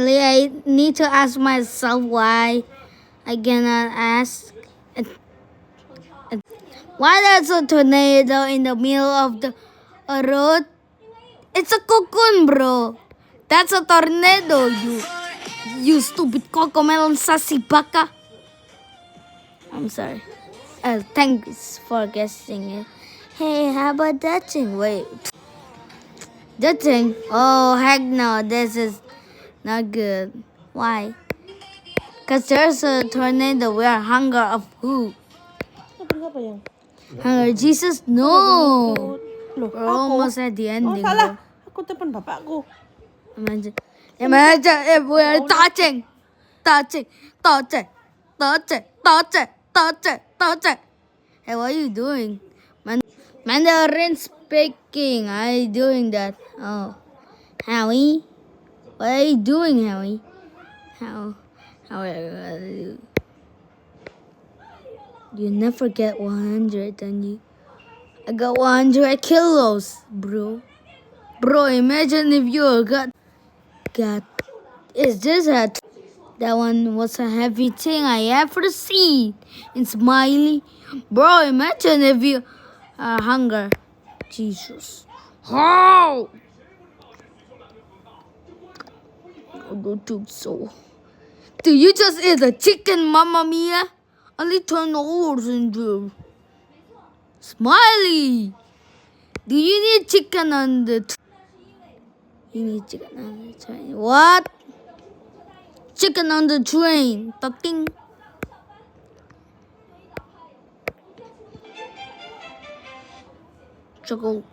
Finally, I need to ask myself why I cannot ask. Why there's a tornado in the middle of the road? It's a cocoon, bro. That's a tornado, you stupid cocomelon sassy baka. I'm sorry. Thanks for guessing it. Hey, how about that thing? Wait. That thing? Oh, heck no. This is not good. Why? Because there's a tornado where hunger of who? Apa yang? Hunger Jesus? No. Loh, We're almost at the ending. salah. Aku telepon bapakku. Imagine if we're touching. Hey, what are you doing? Mandarin speaking. Are you doing that? Oh. Howie? What are you doing, Howie? How are you gonna do? You never get 100, don't you? I got 100 kilos, bro. Bro, imagine if you got. Is this a. That one was a heavy thing I ever seen in Smiley. Bro, imagine if you hunger. Jesus. How? I don't think so. Do you just eat a chicken, Mamma Mia? Only turn over into Smiley. Do you need chicken on the You need chicken on the train. What? Chicken on the train. Talking. Choco.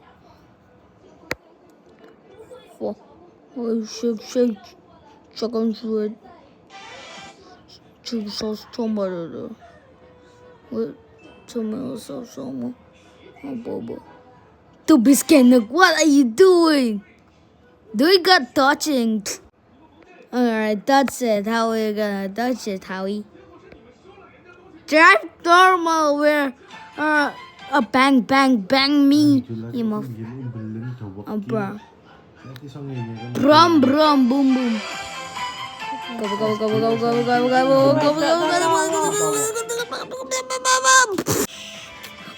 Oh, shake. Chicken food. Chili sauce, tomato. With tomato sauce, oh, bobo. To Biscayne, what are you doing? Do we got touching? Alright, that's it. How are we gonna touch it, Howie? Drive normal where a bang me. You move. Bro. Brum boom boom.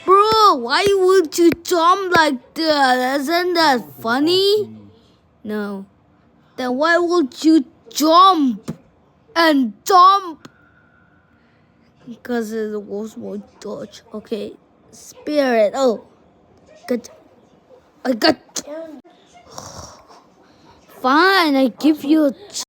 Bro, why would you jump like that? Isn't that funny? No. Then why would you jump? Because it was more dodge. Okay. Spirit. Oh. Good. I got. Fine, I give you a